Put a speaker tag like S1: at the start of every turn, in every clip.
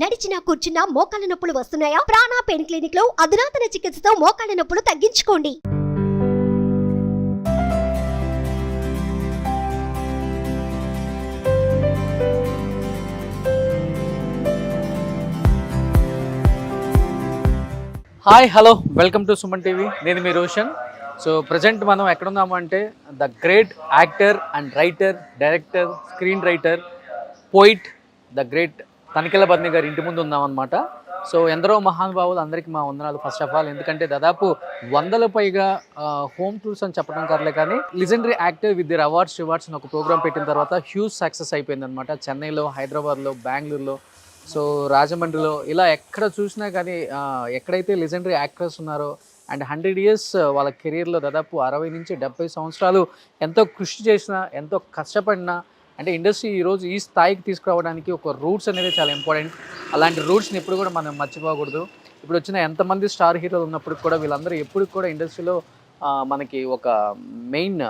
S1: నడిచినా కూర్చున్నా మోకాళ్ళ నొప్పులు వస్తున్నాయా? ప్రాణ పెయిన్ క్లినిక్ లో అధునాతన చికిత్సతో మోకాళ్ళ నొప్పులు తగ్గించుకోండి.
S2: Hi hello welcome to Suman TV. నేను మీ రోషన్. సో ప్రజెంట్ మనం ఎక్కడున్నాము అంటే the great actor and writer, director, screen writer, poet, the great Tanikella బద్ని గారి ఇంటి ముందు ఉన్నామన్నమాట. సో ఎందరో మహానుభావులు, అందరికీ మా వందనాలు ఫస్ట్ ఆఫ్ ఆల్. ఎందుకంటే దాదాపు 100 పైగా హోమ్ టూర్స్ అని చెప్పడం కర్లే కానీ లిజెండరీ యాక్టర్ విత్ దిర్ అవార్డ్స్ అని ఒక ప్రోగ్రామ్ పెట్టిన తర్వాత హ్యూజ్ సక్సెస్ అయిపోయిందనమాట. చెన్నైలో, హైదరాబాద్లో, బెంగళూరులో, సో రాజమండ్రిలో, ఇలా ఎక్కడ చూసినా కానీ ఎక్కడైతే లెజెండరీ యాక్టర్స్ ఉన్నారో అండ్ 100 years వాళ్ళ కెరీర్లో దాదాపు 60 నుంచి 70 సంవత్సరాలు ఎంతో కృషి చేసినా, ఎంతో కష్టపడినా, అంటే ఇండస్ట్రీ ఈరోజు ఈ స్థాయికి తీసుకురావడానికి ఒక రూట్స్ అనేది చాలా ఇంపార్టెంట్. అలాంటి రూట్స్ని ఎప్పుడు కూడా మనం మర్చిపోకూడదు. ఇప్పుడు వచ్చిన ఎంతమంది స్టార్ హీరోలు ఉన్నప్పటికి కూడా వీళ్ళందరూ ఎప్పుడు కూడా ఇండస్ట్రీలో మనకి ఒక మెయిన్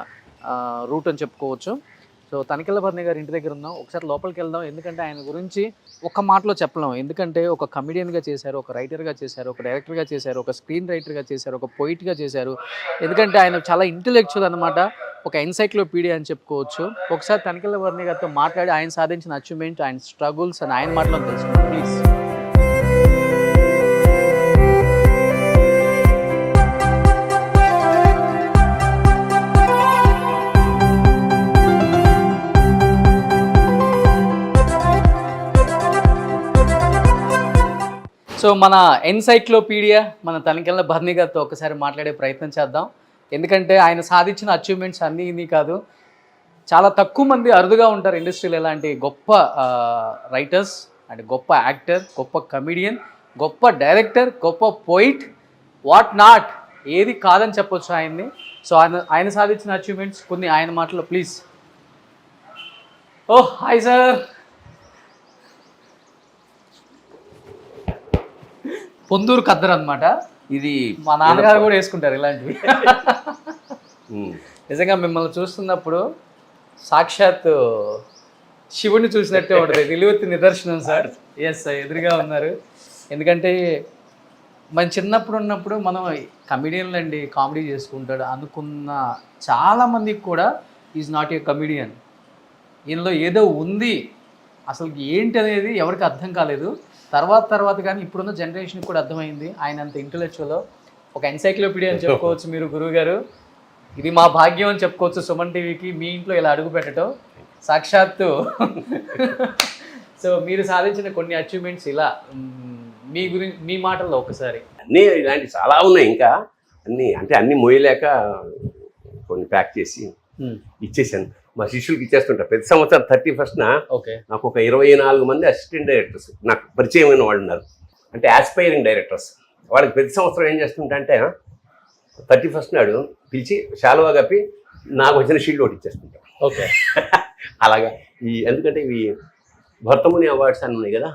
S2: రూట్ అని చెప్పుకోవచ్చు. సో తనికెళ్ళ బద్ని గారి ఇంటి దగ్గర ఉన్నాం. ఒకసారి లోపలికి వెళ్దాం. ఎందుకంటే ఆయన గురించి ఒక్క మాటలో చెప్పలేం. ఎందుకంటే ఒక కమెడియన్గా చేశారు, ఒక రైటర్గా చేశారు, ఒక డైరెక్టర్గా చేశారు, ఒక స్క్రీన్ రైటర్గా చేశారు, ఒక పోయిట్గా చేశారు. ఎందుకంటే ఆయన చాలా ఇంటెలెక్చువల్ అనమాట, ఒక ఎన్సైక్లోపీడియా అని చెప్పుకోవచ్చు. ఒకసారి తనికెళ్ళ బద్ని గారితో మాట్లాడి ఆయన సాధించిన అచీవ్మెంట్, ఆయన స్ట్రగుల్స్ అని ఆయన మాటలో తెలుసుకుంటాం ప్లీజ్. సో మన ఎన్సైక్లోపీడియా మన తనికెళ్ళ బద్ని గారితో ఒకసారి మాట్లాడే ప్రయత్నం చేద్దాం. ఎందుకంటే ఆయన సాధించిన అచీవ్మెంట్స్ అన్నీ ఇన్ని కాదు, చాలా తక్కువ మంది అరుదుగా ఉంటారు ఇండస్ట్రీలో ఇలాంటి గొప్ప రైటర్స్ అండ్ గొప్ప యాక్టర్, గొప్ప కమెడియన్, గొప్ప డైరెక్టర్, గొప్ప పోయిట్, వాట్ నాట్, ఏది కాదని చెప్పొచ్చు ఆయన్ని. సో ఆయన సాధించిన అచీవ్మెంట్స్ కొన్ని ఆయన మాటలో please. Oh hi sir. Ponduru khaddar అనమాట ఇది. మా నాన్నగారు కూడా వేసుకుంటారు ఇలాంటివి. నిజంగా మిమ్మల్ని చూస్తున్నప్పుడు సాక్షాత్ శివుని చూసినట్టే ఉంటుంది. నిలువెత్తి నిదర్శనం సార్. ఎస్ సార్, ఎదురుగా ఉన్నారు. ఎందుకంటే మన చిన్నప్పుడు ఉన్నప్పుడు మనం కమెడియన్లు అండి, కామెడీ చేసుకుంటాడు అనుకున్న చాలామందికి కూడా ఈజ్ నాట్ ఏ కమెడియన్, ఈయనలో ఏదో ఉంది, అసలు ఏంటి అనేది ఎవరికి అర్థం కాలేదు. తర్వాత కానీ ఇప్పుడున్న జనరేషన్కి కూడా అర్థమైంది ఆయన అంత ఇంటెలెక్చువల్, ఒక ఎన్సైక్లోపీడియా అని చెప్పుకోవచ్చు మీరు గురువు గారు. ఇది మా భాగ్యం అని చెప్పుకోవచ్చు సుమన్ టీవీకి మీ ఇంట్లో ఇలా అడుగు పెట్టడం సాక్షాత్తు. సో మీరు సాధించిన కొన్ని అచీవ్మెంట్స్ ఇలా మీ మాటల్లో ఒకసారి.
S3: అన్నీ ఇలాంటి చాలా ఉన్నాయి, ఇంకా అన్నీ అంటే అన్నీ మోయలేక కొన్ని ప్యాక్ చేసి ఇచ్చేసాను. మా శిష్యులకి ఇచ్చేస్తుంటా. ప్రతి సంవత్సరం 31st
S2: ఓకే
S3: నాకు ఒక 24 మంది అసిస్టెంట్ డైరెక్టర్స్ నాకు పరిచయమైన వాళ్ళు ఉన్నారు, అంటే ఆస్పైరింగ్ డైరెక్టర్స్. వాళ్ళకి ప్రతి సంవత్సరం ఏం చేస్తుంటా అంటే 31st నాడు పిలిచి శాలువా కప్పి నాకు వచ్చిన షీల్డ్ ఒకటి ఇచ్చేస్తుంటా.
S2: ఓకే
S3: అలాగా ఎందుకంటే ఇవి భర్తముని అవార్డ్స్ అని ఉన్నాయి కదా,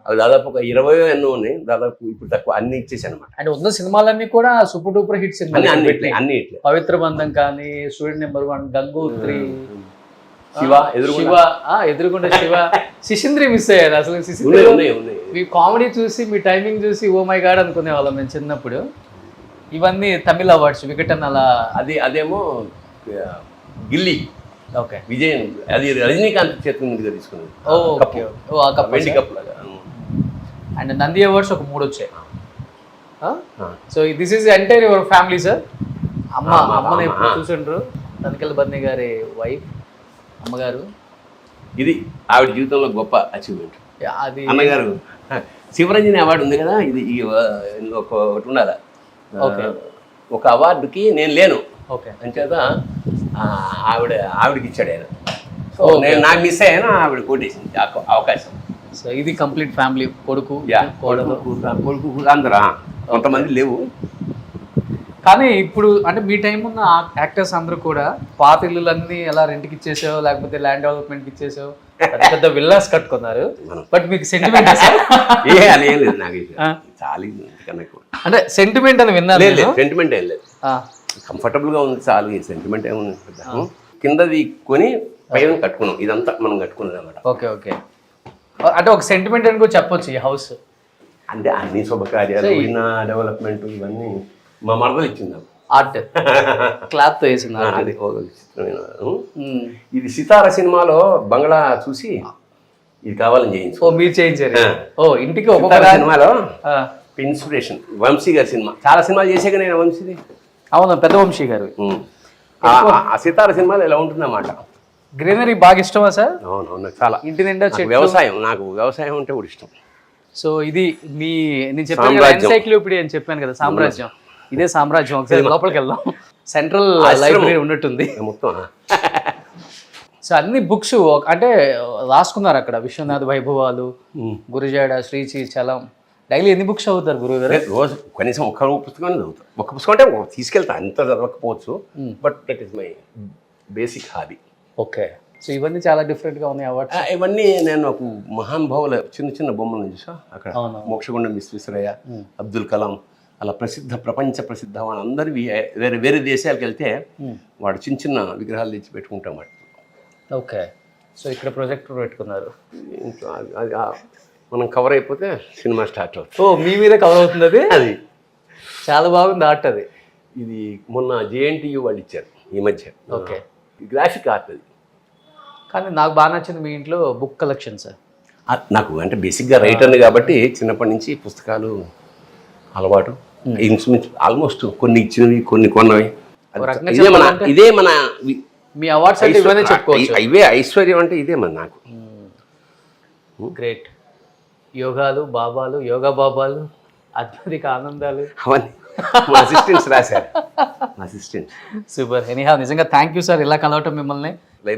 S3: అవి దాదాపు ఒక 20 ఎన్నో ఉన్నాయి. దాదాపు ఇప్పుడు తక్కువ అన్ని ఇచ్చేసాను అనమాట.
S2: అంటే ఉన్న సినిమాలన్నీ కూడా సూపర్ డూపర్ హిట్ సినిమాలు
S3: అన్ని ఇట్లా.
S2: పవిత్ర బంధం కానీ, స్టూడెంట్ నెంబర్ 1, గంగోత్రి,
S3: శివ
S2: ఎదురుగుండా శివ, శిశింద్రి మిస్ అయ్యారు. అసలు శిశింద్రి మీ కామెడీ చూసి, మీ టైమింగ్ చూసి ఓ మై గాడ్ అనుకునే వాళ్ళం మేము చిన్నప్పుడు. ఇవన్నీ తమిళ అవార్డ్స్, వికటన్ అలా.
S3: అదేమో గిల్లీ.
S2: ఓకే
S3: విజయన్, అది రజనీకాంత్ చేతుల మీదుగా తీసుకున్నది. వెండి కప్ లాగా.
S2: అండ్ నంది అవార్డ్స్ ఒక 3 వచ్చాయి. So this is entire your family sir. అమ్మని ఎప్పుడు చూసిండ్రు? తనికెళ్ళ బద్ని గారి వైఫ్, అమ్మగారు. ఇది
S3: ఆవిడ జీవితంలో గొప్ప అచీవ్మెంట్.
S2: అది
S3: అమ్మగారు శివరంజని అవార్డు ఉంది కదా, ఇది ఒకటి ఉండాలి. ఒక అవార్డుకి నేను లేను.
S2: ఓకే
S3: అంచేత ఆవిడకి ఇచ్చాడు ఆయన. సో నేను నాకు మిస్ అయ్యాను, ఆవిడ కొట్టేసింది అవకాశం.
S2: సో ఇది కంప్లీట్ ఫ్యామిలీ, కొడుకు
S3: కొడుకు అందరూ, కొంతమంది లేవు.
S2: కానీ ఇప్పుడు అంటే మీ టైం ఉన్న యాక్టర్స్ అందరూ కూడా పాత ఇల్లులన్నీ ఎలా రెంట్కి ఇచ్చేసావు, లేకపోతే ల్యాండ్ డెవలప్మెంట్కి ఇచ్చేసావు, పెద్ద విల్లాస్ కట్టుకున్నారు. బట్ మీకు సెంటిమెంట్
S3: లేదు నాకు చాలు,
S2: అంటే సెంటిమెంట్ అని విన్నారు?
S3: సెంటిమెంట్ ఏం లేదు, కంఫర్టబుల్గా ఉంది చాలు. ఈ సెంటిమెంట్ ఏముంది? కిందది కొని పైన కట్టుకున్నాం, ఇదంతా మనం కట్టుకున్నది అనమాట.
S2: ఓకే ఓకే అంటే ఒక సెంటిమెంట్ అని కూడా చెప్పొచ్చు ఈ హౌస్.
S3: అంటే అన్ని శుభకార్యాలు విన్న డెవలప్మెంట్ ఇవన్నీ మా మరదలు ఇచ్చింది నాకు.
S2: ఆర్ట్ క్లాత్ తో వేసింది art.
S3: అది ఒక విచిత్రమైన ఇది సితార సినిమాలో బంగ్లా చూసి ఇది కావాలని చేయించు.
S2: ఓ మీరు చేయించారు. ఓ ఇంటికి
S3: సితార
S2: ఒక్కొక్క
S3: సినిమాలో ఇన్స్పిరేషన్ వంశీ గారి సినిమా, చాలా సినిమాలు చేసాక నేను వంశీది.
S2: అవును, పెద్ద వంశీ గారు.
S3: ఆ సితార సినిమాలో ఇలా ఉంటుందన్నమాట.
S2: గ్రీనరీ బాగా ఇష్టమా సార్?
S3: అవునవును, చాలా.
S2: ఇంటి నిండా
S3: నాకు నాకు వ్యవసాయం అంటే కూడా ఇష్టం.
S2: సో ఇది మీ నేను చెప్పాను కదా ఎన్సైక్లోపీడియా అని చెప్పాను కదా, సామ్రాజ్యం. ఇదే సామ్రాజ్యం. ఒకసారి లోపలికి వెళ్దాం. సెంట్రల్ లైబ్రరీ ఉన్నట్టుంది
S3: మొత్తం.
S2: సో అన్ని బుక్స్ అంటే రాసుకున్నారు అక్కడ. విశ్వనాథ వైభవాలు, గురుజాడ, శ్రీచి, చలం. డైలీ ఎన్ని బుక్స్ చదువుతారు గురువు గారు?
S3: రోజు కనీసం ఒక్క పుస్తకాన్ని చదువుతాను. ఒక్క పుస్తకం అంటే తీసుకెళ్తా, అంత చదవకపోవచ్చు, but that is my basic hobby.
S2: Okay. So ఇవన్నీ చాలా డిఫరెంట్గా ఉన్నాయి అవార్డ్స్.
S3: ఇవన్నీ నేను ఒక మహానుభావుల చిన్న చిన్న బొమ్మలు చూసా అక్కడ. మోక్షగుండం విశ్వేశ్వరయ్య, అబ్దుల్ కలాం, అలా ప్రపంచ ప్రసిద్ధ వాళ్ళందరివి వేరే వేరే దేశాలకు వెళ్తే వాడు చిన్న చిన్న విగ్రహాలు తెచ్చి పెట్టుకుంటాం వాడు.
S2: ఓకే. సో ఇక్కడ ప్రొజెక్టర్ పెట్టుకున్నారు.
S3: మనం కవర్ అయిపోతే సినిమా స్టార్ట్ అవుతుంది.
S2: ఓ మీ మీద కవర్ అవుతుంది అది. అది చాలా బాగుంది ఆర్ట్ అది.
S3: ఇది మొన్న JNTU వాళ్ళు ఇచ్చారు ఈ మధ్య.
S2: ఓకే.
S3: గ్రాఫిక్ ఆర్ట్ అది.
S2: కానీ నాకు బాగా నచ్చింది మీ ఇంట్లో బుక్ కలెక్షన్ సార్.
S3: నాకు అంటే బేసిక్గా రైటర్ని కాబట్టి చిన్నప్పటి నుంచి పుస్తకాలు అలవాటు. ఇన్స్ట్రుమెంట్స్ ఆల్మోస్ట్ కొన్ని ఇచ్చినవి కొన్ని కొన్నవి. ఇదే మన
S2: మీ అవార్డ్స్ అంటే ఇవన్నీ చెప్పుకోవచ్చు.
S3: ఇవే ఐశ్వర్యం అంటే ఇదే మన నాకు.
S2: గ్రేట్. యోగాలు బాబాలు, యోగా బాబాలు, అద్భుతిక ఆనందాలు
S3: అవన్నీ మా అసిస్టెంట్స్ రాశారు. Assistant
S2: super. ఎనీహా నిజంగా థ్యాంక్ యూ సార్. ఇలా కలవటం మిమ్మల్ని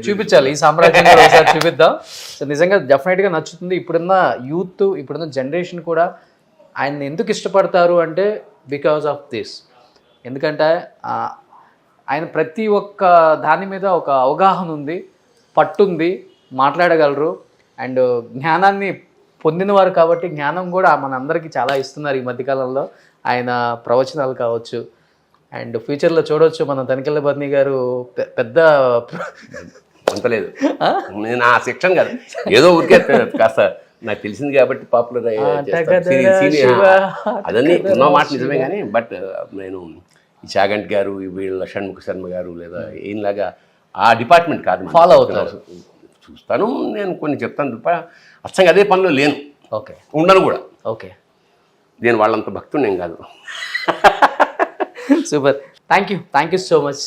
S2: చూపించాలి, ఈ సామ్రాజ్యం కూడా ఒకసారి చూపిద్దాం. సో నిజంగా డెఫినెట్గా నచ్చుతుంది. ఇప్పుడున్న యూత్, ఇప్పుడున్న జనరేషన్ కూడా ఆయన్ని ఎందుకు ఇష్టపడతారు అంటే బికాజ్ ఆఫ్ దిస్. ఎందుకంటే ఆయన ప్రతి ఒక్క దాని మీద ఒక అవగాహన ఉంది, పట్టుంది, మాట్లాడగలరు, అండ్ జ్ఞానాన్ని పొందినవారు కాబట్టి జ్ఞానం కూడా మనందరికీ చాలా ఇస్తున్నారు ఈ మధ్యకాలంలో. ఆయన ప్రవచనాలు కావచ్చు, అండ్ ఫ్యూచర్లో చూడవచ్చు మనం తనికెళ్ళ బర్ని గారు పెద్ద
S3: అంతలేదు. నేను ఆ సెక్షన్ కాదు, ఏదో ఊరికే కాస్త నాకు తెలిసింది కాబట్టి పాపులర్ అదన్నీ ఉన్న మాట నిజమే. కానీ బట్ నేను ఈ చాగంటి గారు, వీళ్ళ షణ్ముఖ శర్మ గారు లేదా ఈయనలాగా ఆ డిపార్ట్మెంట్ కాదు,
S2: ఫాలో అవుతారు.
S3: చూస్తాను, నేను కొన్ని చెప్తాను తప్ప అచ్చంగా అదే పనిలో లేను.
S2: ఓకే.
S3: ఉండను కూడా.
S2: ఓకే.
S3: నేను వాళ్ళంత భక్తుడు నేను కాదు.
S2: Super. Thank you so much.